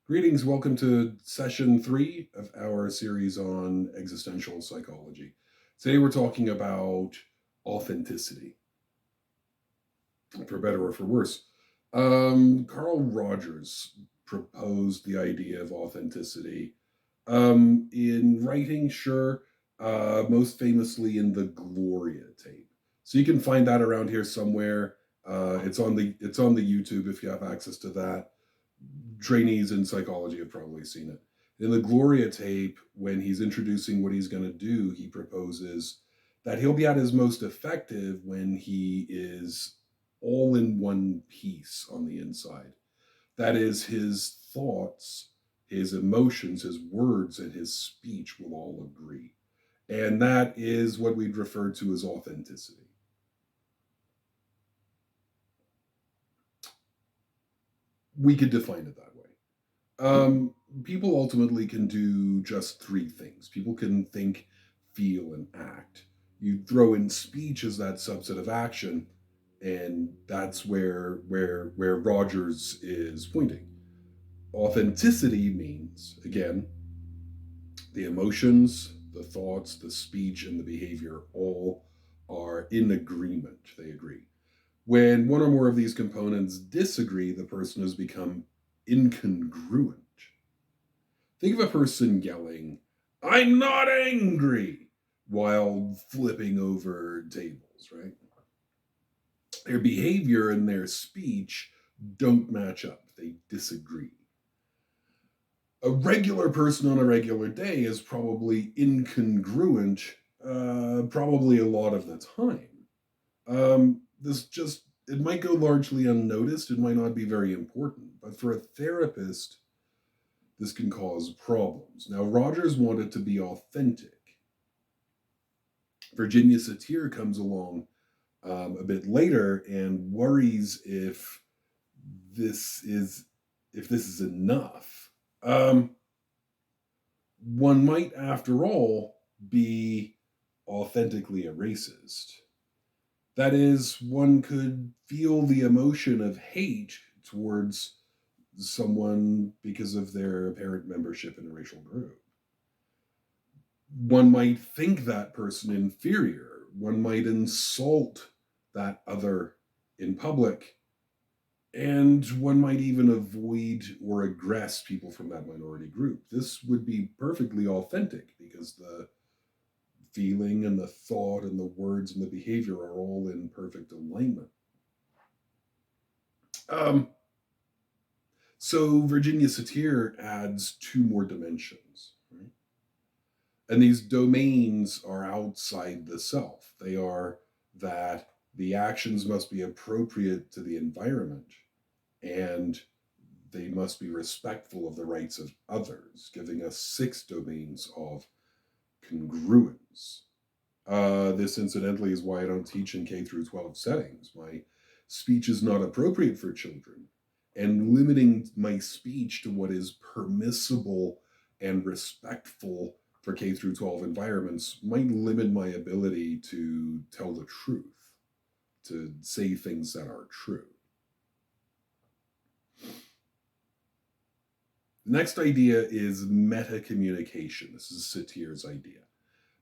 Greetings, welcome to session 3 of our series on existential psychology. Today we're talking about authenticity, for better or for worse. Carl Rogers proposed the idea of authenticity in writing, sure, most famously in the Gloria tape. So you can find that around here somewhere. It's on the YouTube if you have access to that. Trainees in psychology have probably seen it. In the Gloria tape, when he's introducing what he's going to do, he proposes that he'll be at his most effective when he is all in one piece on the inside. That is, his thoughts, his emotions, his words, and his speech will all agree. And that is what we'd refer to as authenticity. We could define it that way. People ultimately can do just three things. People can think, feel, and act. You throw in speech as that subset of action, and that's where Rogers is pointing. Authenticity means, again, the emotions, the thoughts, the speech, and the behavior all are in agreement. They agree. When one or more of these components disagree, the person has become incongruent. Think of a person yelling, "I'm not angry," while flipping over tables, right? Their behavior and their speech don't match up, they disagree. A regular person on a regular day is probably incongruent, probably a lot of the time. It might go largely unnoticed, it might not be very important, but for a therapist, this can cause problems. Now, Rogers wanted to be authentic. Virginia Satir comes along a bit later and worries this is if this is enough. One might, after all, be authentically a racist. That is, one could feel the emotion of hate towards someone because of their apparent membership in a racial group. One might think that person inferior. One might insult that other in public. And one might even avoid or aggress people from that minority group. This would be perfectly authentic because the feeling and the thought and the words and the behavior are all in perfect alignment. Um, so Virginia Satir adds two more dimensions, right? And these domains are outside the self. They are that the actions must be appropriate to the environment and they must be respectful of the rights of others, giving us six domains of congruence. This, incidentally, is why I don't teach in K through 12 settings. My speech is not appropriate for children, and limiting my speech to what is permissible and respectful for K through 12 environments might limit my ability to tell the truth, to say things that are true. The next idea is meta communication. This is Satir's idea.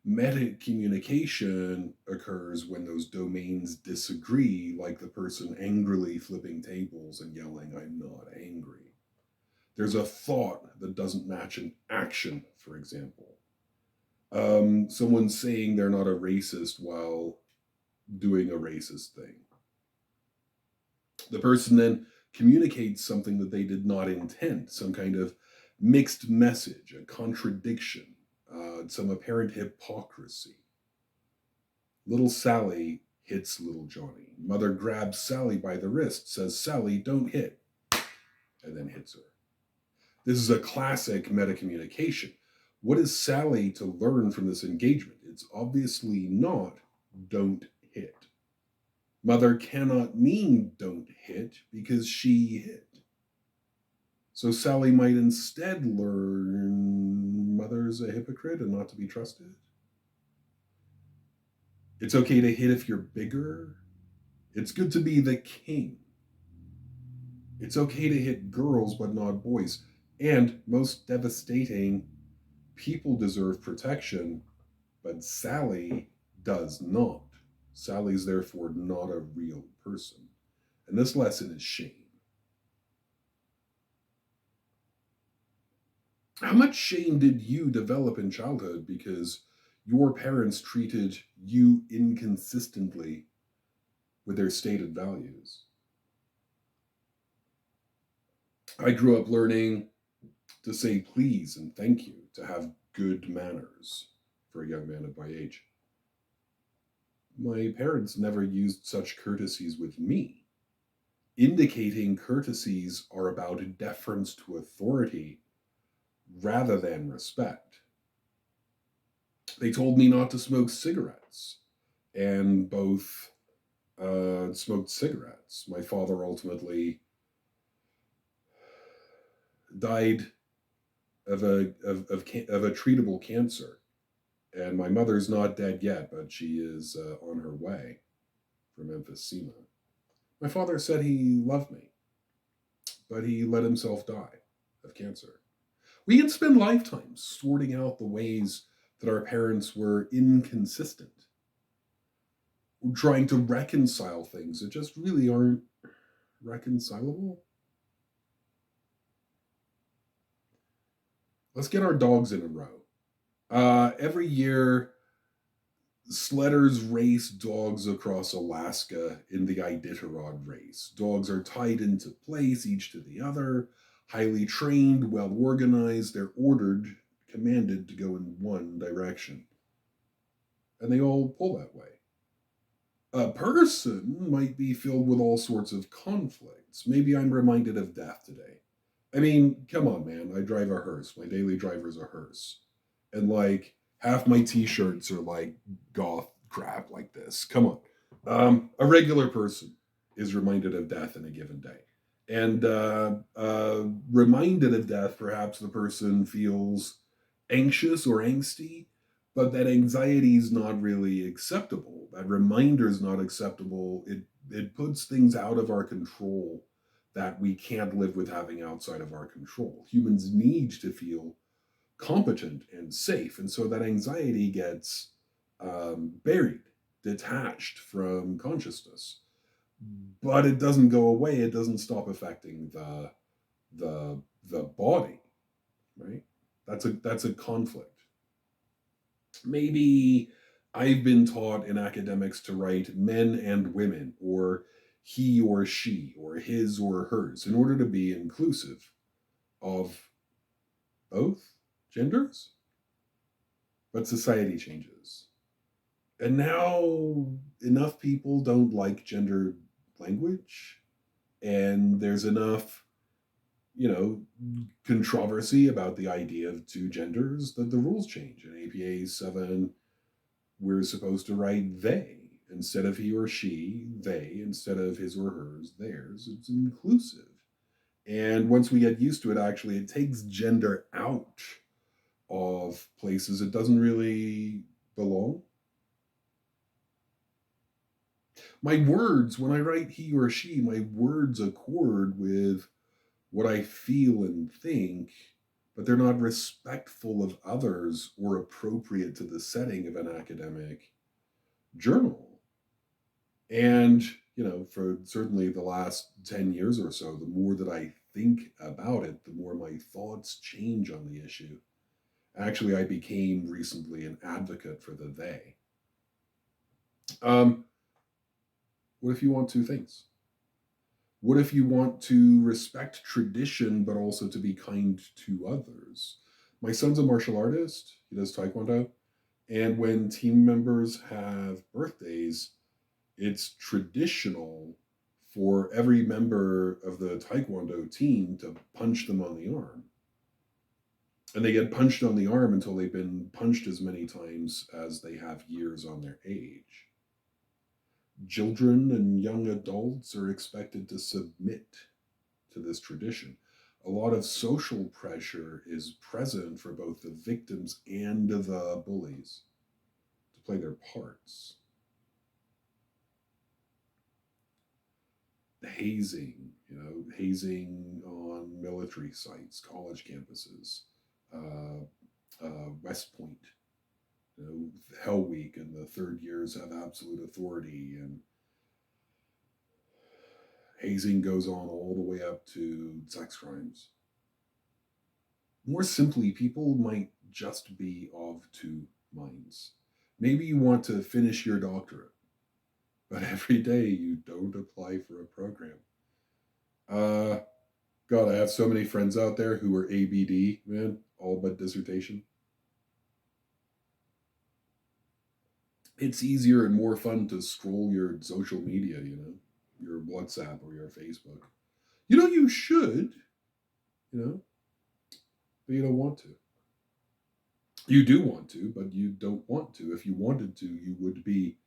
Meta communication occurs when those domains disagree, like the person angrily flipping tables and yelling, "I'm not angry." There's a thought that doesn't match an action, for example. Someone saying they're not a racist while doing a racist thing. The person then communicates something that they did not intend, some kind of mixed message, a contradiction, some apparent hypocrisy. Little Sally hits little Johnny. Mother grabs Sally by the wrist, says, "Sally, don't hit," and then hits her. This is a classic metacommunication. What is Sally to learn from this engagement? It's obviously not "don't hit." Mother cannot mean "don't hit" because she hit. So Sally might instead learn Mother's a hypocrite and not to be trusted. It's okay to hit if you're bigger. It's good to be the king. It's okay to hit girls, but not boys. And most devastating, people deserve protection, but Sally does not. Sally's therefore not a real person. And this lesson is shame. How much shame did you develop in childhood because your parents treated you inconsistently with their stated values? I grew up learning to say please and thank you, to have good manners for a young man of my age. My parents never used such courtesies with me, indicating courtesies are about deference to authority rather than respect. They told me not to smoke cigarettes, and both smoked cigarettes. My father ultimately died of a treatable cancer, and my mother's not dead yet, but she is on her way from emphysema. My father said he loved me, but he let himself die of cancer. We can spend lifetimes sorting out the ways that our parents were inconsistent, trying to reconcile things that just really aren't reconcilable. Let's get our dogs in a row. Every year, sledders race dogs across Alaska in the Iditarod race. Dogs are tied into place, each to the other, highly trained, well organized. They're ordered, commanded to go in one direction. And they all pull that way. A person might be filled with all sorts of conflicts. Maybe I'm reminded of death today. I mean, come on, man. I drive a hearse. My daily driver's a hearse. And like half my t-shirts are like goth crap like this. Come on. A regular person is reminded of death in a given day. And reminded of death, perhaps the person feels anxious or angsty, but that anxiety is not really acceptable. That reminder is not acceptable. It puts things out of our control that we can't live with having outside of our control. Humans need to feel competent and safe, and so that anxiety gets buried, detached from consciousness. But it doesn't go away. It doesn't stop affecting the body, right? That's a conflict. Maybe I've been taught in academics to write men and women, or he or she, or his or hers, in order to be inclusive of both genders. But society changes. And now enough people don't like gender language, and there's enough, controversy about the idea of two genders that the rules change. In APA 7, we're supposed to write they instead of he or she, they instead of his or hers, theirs. It's inclusive. And once we get used to it, actually, it takes gender out of places it doesn't really belong. My words, when I write he or she, my words accord with what I feel and think, but they're not respectful of others or appropriate to the setting of an academic journal. And, for certainly the last 10 years or so, the more that I think about it, the more my thoughts change on the issue. Actually, I became recently an advocate for the they. Um, what if you want two things? What if you want to respect tradition, but also to be kind to others? My son's a martial artist, he does Taekwondo. And when team members have birthdays, it's traditional for every member of the Taekwondo team to punch them on the arm. And they get punched on the arm until they've been punched as many times as they have years on their age. Children and young adults are expected to submit to this tradition. A lot of social pressure is present for both the victims and the bullies to play their parts. Hazing, hazing on military sites, college campuses, uh, West Point, Hell Week, and the third years have absolute authority, and hazing goes on all the way up to sex crimes. More simply, people might just be of two minds. Maybe you want to finish your doctorate, but every day you don't apply for a program. Uh, God, I have so many friends out there who are ABD, man, all but dissertation. It's easier and more fun to scroll your social media, your WhatsApp or your Facebook. You should, but you don't want to. You do want to, but you don't want to. If you wanted to, you would be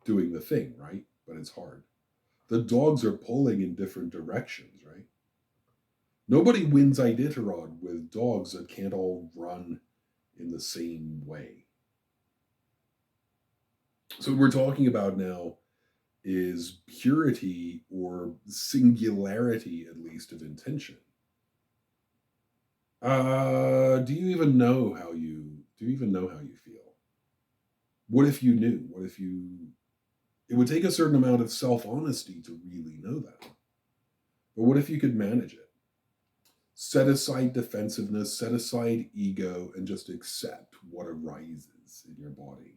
doing the thing, right? But it's hard. The dogs are pulling in different directions, right? Nobody wins Iditarod with dogs that can't all run in the same way. So, what we're talking about now is purity or singularity, at least, of intention. Do you even know how you feel? What if you knew? What if you It would take a certain amount of self-honesty to really know that. But what if you could manage it? Set aside defensiveness, set aside ego, and just accept what arises in your body.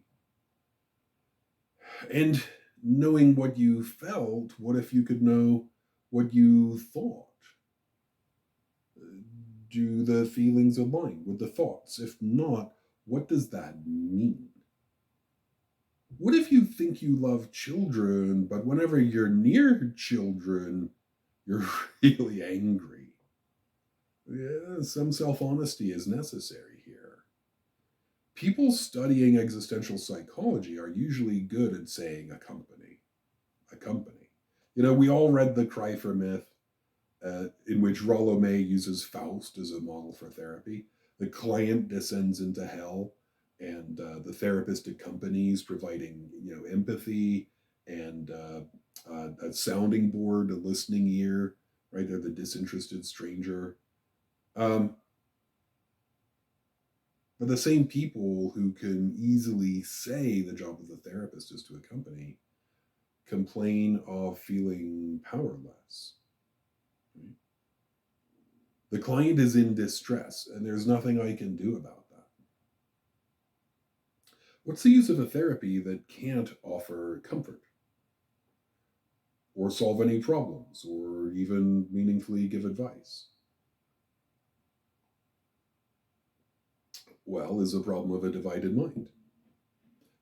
And knowing what you felt, what if you could know what you thought? Do the feelings align with the thoughts? If not, what does that mean? What if you think you love children, but whenever you're near children, you're really angry? Yeah, some self honesty is necessary here. People studying existential psychology are usually good at saying accompany. Accompany. We all read The Cry for Myth, in which Rollo May uses Faust as a model for therapy. The client descends into hell, and the therapist accompanies, providing empathy and a sounding board, a listening ear. Right, they're the disinterested stranger. Um, but the same people who can easily say the job of the therapist is to accompany complain of feeling powerless. Right? The client is in distress, and there's nothing I can do about that. What's the use of a therapy that can't offer comfort or solve any problems or even meaningfully give advice? Well, is a problem of a divided mind.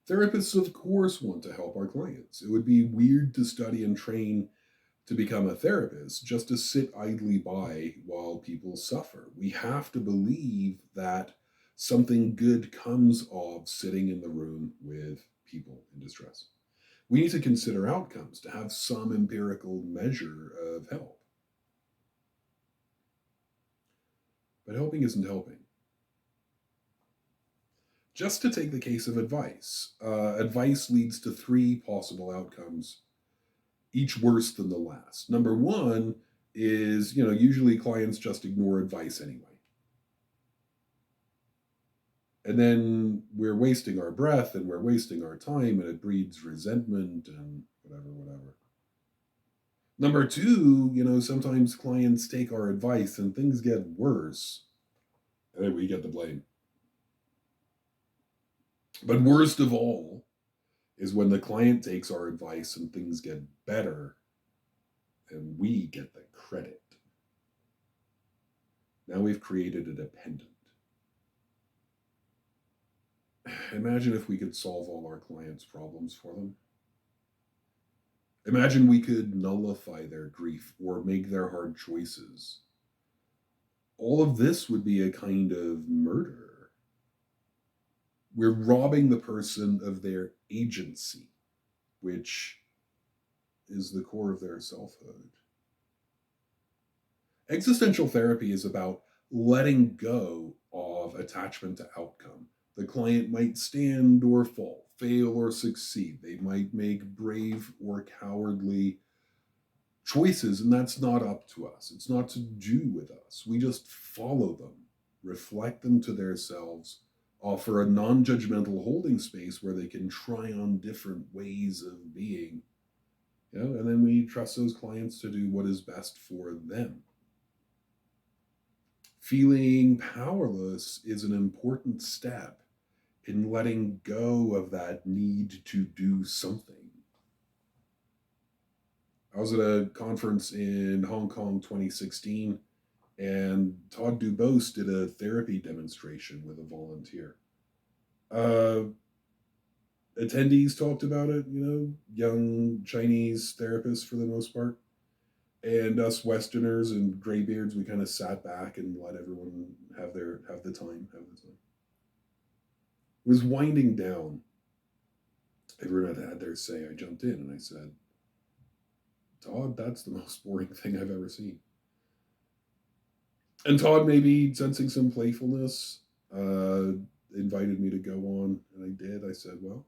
Therapists, of course, want to help our clients. It would be weird to study and train to become a therapist just to sit idly by while people suffer. We have to believe that something good comes of sitting in the room with people in distress. We need to consider outcomes to have some empirical measure of help. But helping isn't helping. Just to take the case of advice, advice leads to three possible outcomes, each worse than the last. Number one is, usually clients just ignore advice anyway. And then we're wasting our breath and we're wasting our time, and it breeds resentment and whatever. Number two, sometimes clients take our advice and things get worse, and then we get the blame. But worst of all is when the client takes our advice and things get better and we get the credit. Now we've created a dependent. Imagine if we could solve all our clients' problems for them. Imagine we could nullify their grief or make their hard choices. All of this would be a kind of murder. We're robbing the person of their agency, which is the core of their selfhood. Existential therapy is about letting go of attachment to outcome. The client might stand or fall, fail or succeed. They might make brave or cowardly choices, and that's not up to us. It's not to do with us. We just follow them, reflect them to themselves, offer a non judgmental holding space where they can try on different ways of being, and then we trust those clients to do what is best for them. Feeling powerless is an important step in letting go of that need to do something. I was at a conference in Hong Kong 2016, and Todd Dubose did a therapy demonstration with a volunteer. Uh, Attendees talked about it, young Chinese therapists for the most part. And us Westerners and graybeards, we kind of sat back and let everyone have the time. It was winding down. Everyone had their say. I jumped in and I said, Todd, that's the most boring thing I've ever seen. And Todd, maybe sensing some playfulness, invited me to go on, and I did. I said, well,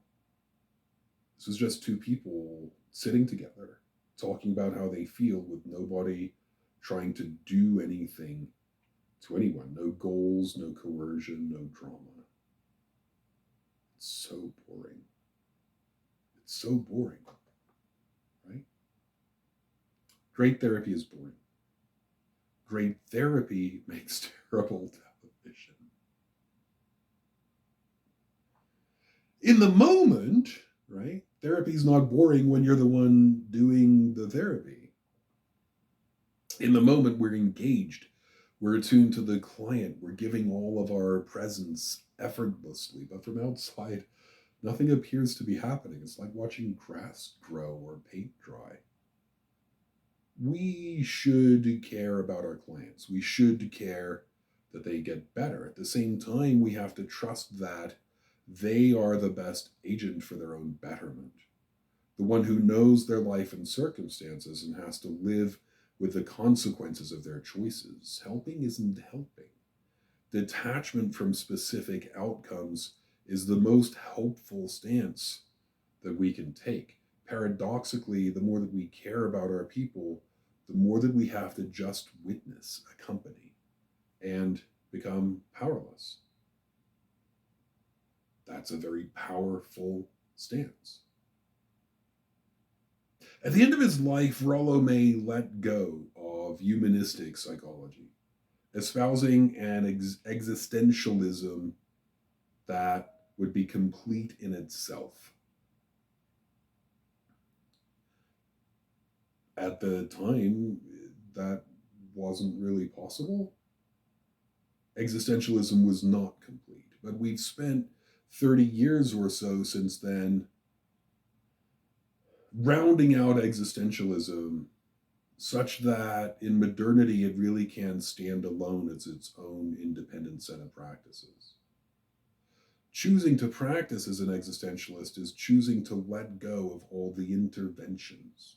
this was just two people sitting together, talking about how they feel with nobody trying to do anything to anyone. No goals, no coercion, no drama. It's so boring. It's so boring, right? Great therapy is boring. Great therapy makes terrible television. In the moment, right? Therapy's not boring when you're the one doing the therapy. In the moment, we're engaged. We're attuned to the client. We're giving all of our presence effortlessly. But from outside, nothing appears to be happening. It's like watching grass grow or paint dry. We should care about our clients. We should care that they get better. At the same time, we have to trust that they are the best agent for their own betterment. The one who knows their life and circumstances and has to live with the consequences of their choices. Helping isn't helping. Detachment from specific outcomes is the most helpful stance that we can take. Paradoxically, the more that we care about our people, the more that we have to just witness, accompany, and become powerless. That's a very powerful stance. At the end of his life, Rollo May let go of humanistic psychology, espousing an existentialism that would be complete in itself. At the time, that wasn't really possible. Existentialism was not complete, but we've spent 30 years or so since then rounding out existentialism such that in modernity it really can stand alone as its own independent set of practices. Choosing to practice as an existentialist is choosing to let go of all the interventions,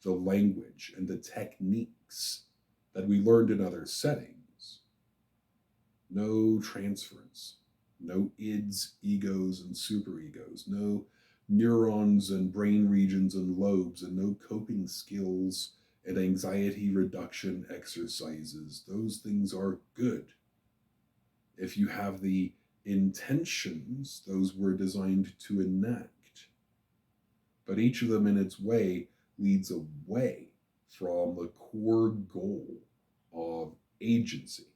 the language, and the techniques that we learned in other settings. No transference, no ids, egos, and superegos, no neurons and brain regions and lobes, and no coping skills and anxiety reduction exercises. Those things are good. If you have the intentions, those were designed to enact. But each of them in its way leads away from the core goal of agency.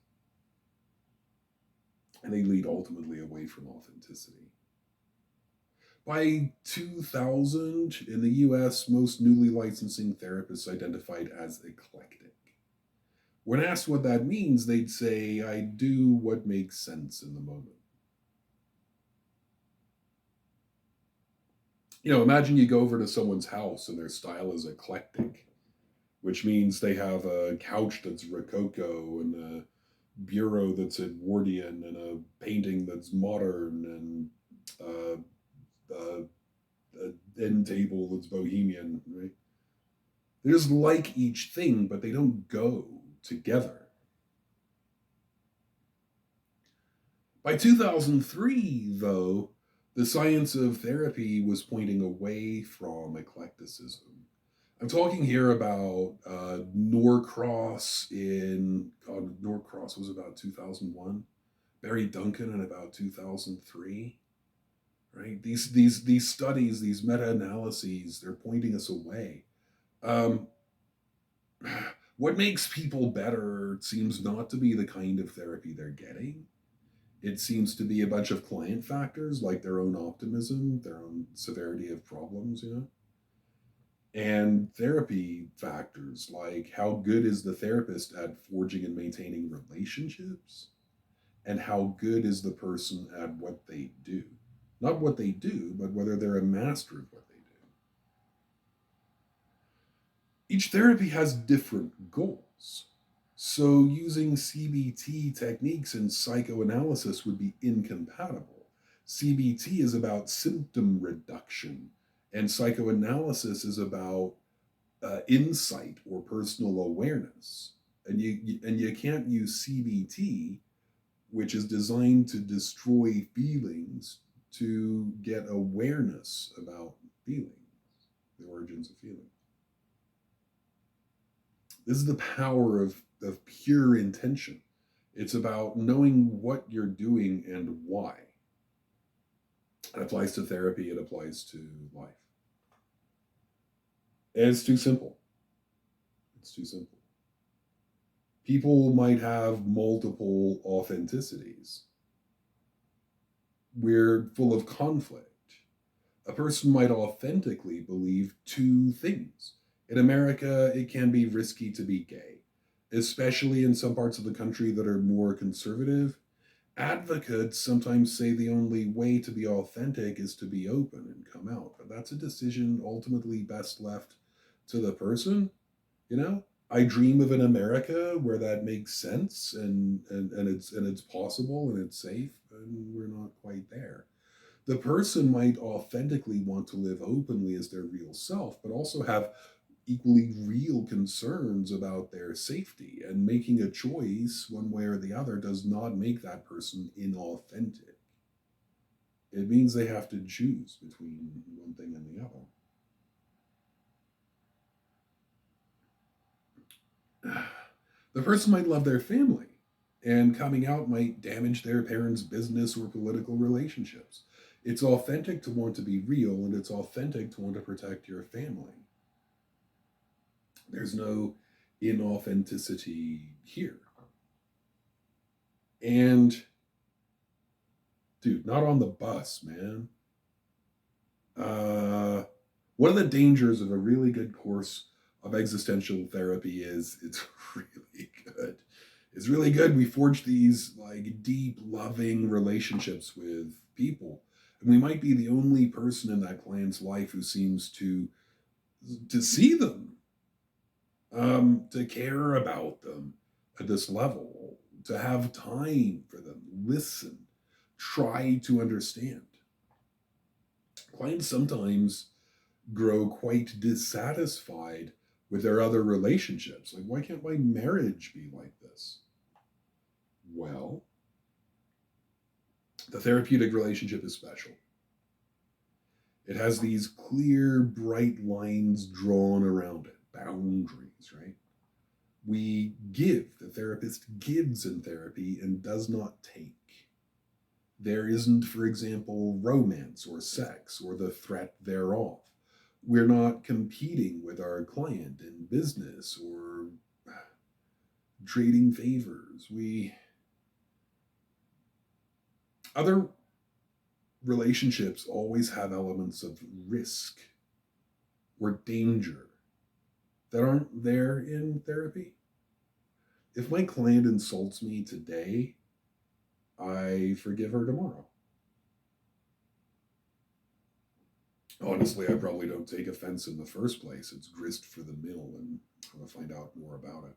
And they lead ultimately away from authenticity. By 2000, in the US, most newly licensing therapists identified as eclectic. When asked what that means, they'd say, I do what makes sense in the moment. Imagine you go over to someone's house and their style is eclectic, which means they have a couch that's Rococo and a bureau that's Edwardian and a painting that's modern and an end table that's bohemian, right? They just like each thing, but they don't go together. By 2003, though, the science of therapy was pointing away from eclecticism. I'm talking here about Norcross in, God, Norcross was about 2001. Barry Duncan in about 2003. Right? These studies, these meta-analyses, they're pointing us away. Um, what makes people better seems not to be the kind of therapy they're getting. It seems to be a bunch of client factors like their own optimism, their own severity of problems, and therapy factors like how good is the therapist at forging and maintaining relationships, and how good is the person at what they do. Not what they do, but whether they're a master of what they do. Each therapy has different goals. So using CBT techniques in psychoanalysis would be incompatible. CBT is about symptom reduction, and psychoanalysis is about insight or personal awareness. And you can't use CBT, which is designed to destroy feelings, to get awareness about feelings, the origins of feelings. This is the power of pure intention. It's about knowing what you're doing and why. It applies to therapy, it applies to life. And it's too simple. It's too simple. People might have multiple authenticities. We're full of conflict. A person might authentically believe two things. In America, it can be risky to be gay, especially in some parts of the country that are more conservative. Advocates sometimes say the only way to be authentic is to be open and come out, but that's a decision ultimately best left to the person. You know, I dream of an America where that makes sense, and it's possible and it's safe, and we're not quite there. The person might authentically want to live openly as their real self, but also have equally real concerns about their safety. And making a choice one way or the other does not make that person inauthentic. It means they have to choose between one thing and the other. The person might love their family, and coming out might damage their parents' business or political relationships. It's authentic to want to be real, and it's authentic to want to protect your family. There's no inauthenticity here. And, dude, not on the bus, man. Uh, One of the dangers of a really good course of existential therapy is it's really good. It's really good. We forge these like deep, loving relationships with people, and we might be the only person in that client's life who seems to see them, to care about them at this level, to have time for them, listen, try to understand. Clients sometimes grow quite dissatisfied with their other relationships. Like, why can't my marriage be like this? Well, the therapeutic relationship is special. It has these clear, bright lines drawn around it, boundaries, right? We give, the therapist gives in therapy and does not take. There isn't, for example, romance or sex or the threat thereof. We're not competing with our client in business or trading favors. Other relationships always have elements of risk or danger that aren't there in therapy. If my client insults me today, I forgive her tomorrow. Honestly, I probably don't take offense in the first place. It's grist for the mill, and I'm going to find out more about it.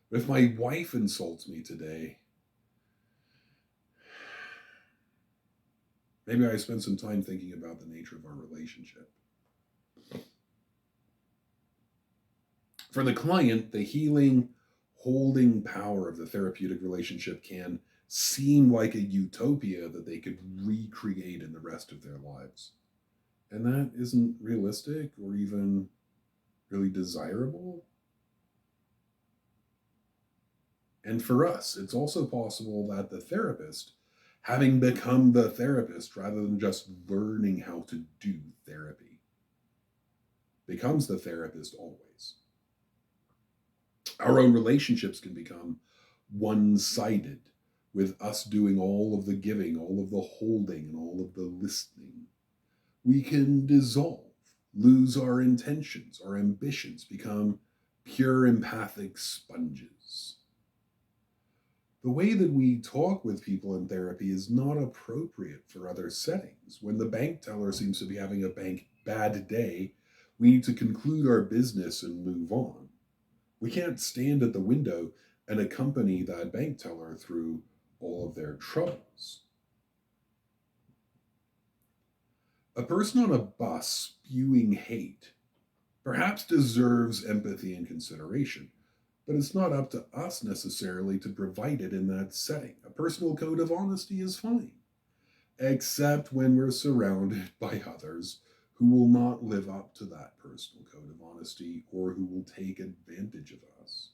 But if my wife insults me today, maybe I spend some time thinking about the nature of our relationship. For the client, the healing, holding power of the therapeutic relationship can seem like a utopia that they could recreate in the rest of their lives. And that isn't realistic or even really desirable. And for us, it's also possible that the therapist, having become the therapist rather than just learning how to do therapy, becomes the therapist always. Our own relationships can become one sided, with us doing all of the giving, all of the holding, and all of the listening. We can dissolve, lose our intentions, our ambitions, become pure empathic sponges. The way that we talk with people in therapy is not appropriate for other settings. When the bank teller seems to be having a bad day, we need to conclude our business and move on. We can't stand at the window and accompany that bank teller through all of their troubles. A person on a bus spewing hate perhaps deserves empathy and consideration, but it's not up to us necessarily to provide it in that setting. A personal code of honesty is fine, except when we're surrounded by others who will not live up to that personal code of honesty or who will take advantage of us.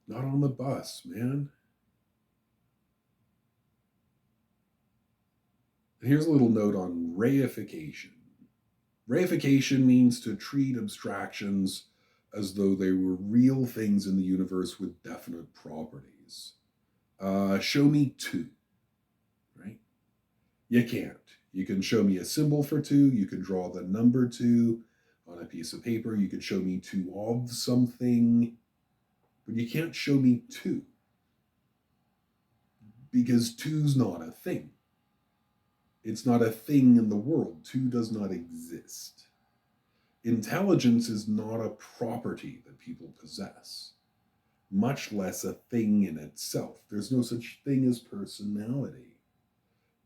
Not on the bus, man. And here's a little note on reification. Reification means to treat abstractions as though they were real things in the universe with definite properties. Show me two, right? You can't. You can show me a symbol for two, you can draw the number two on a piece of paper, you could show me two of something, but you can't show me two because two's not a thing. It's not a thing in the world. Two does not exist. Intelligence is not a property that people possess, much less a thing in itself. There's no such thing as personality.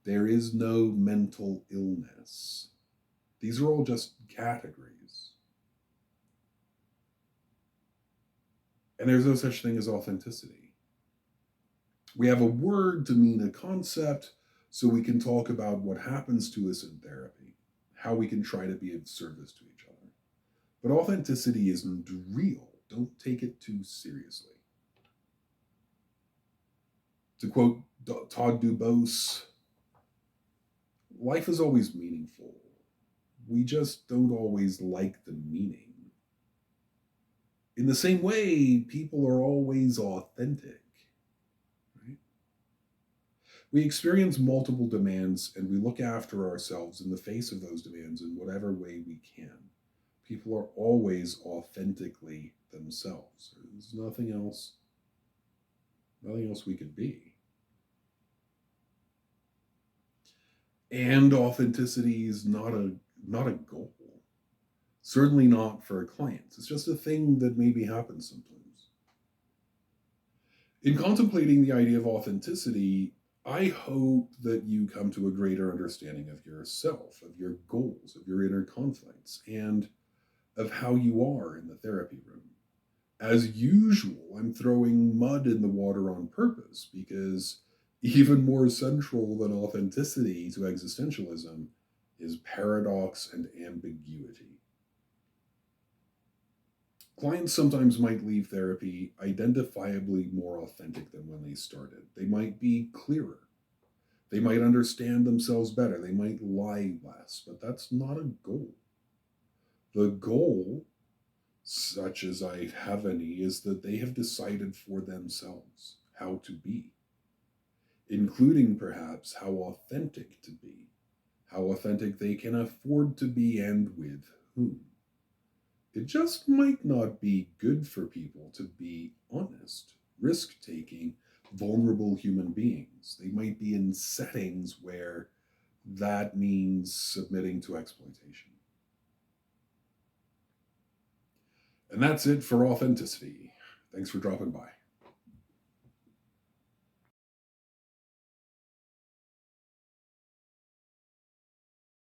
There is no mental illness. These are all just categories. And there's no such thing as authenticity. We have a word to mean a concept, so we can talk about what happens to us in therapy, how we can try to be of service to each other. But authenticity isn't real. Don't take it too seriously. To quote Todd Dubose, life is always meaningful. We just don't always like the meaning. In the same way, people are always authentic. Right? We experience multiple demands and we look after ourselves in the face of those demands in whatever way we can. People are always authentically themselves. There's nothing else we could be. And authenticity is not a goal. Certainly not for clients. It's just a thing that maybe happens sometimes. In contemplating the idea of authenticity, I hope that you come to a greater understanding of yourself, of your goals, of your inner conflicts, and of how you are in the therapy room. As usual, I'm throwing mud in the water on purpose because even more central than authenticity to existentialism is paradox and ambiguity. Clients sometimes might leave therapy identifiably more authentic than when they started. They might be clearer. They might understand themselves better. They might lie less, but that's not a goal. The goal, such as I have any, is that they have decided for themselves how to be, including perhaps how authentic to be, how authentic they can afford to be, and with whom. It just might not be good for people to be honest, risk-taking, vulnerable human beings. They might be in settings where that means submitting to exploitation. And that's it for authenticity. Thanks for dropping by.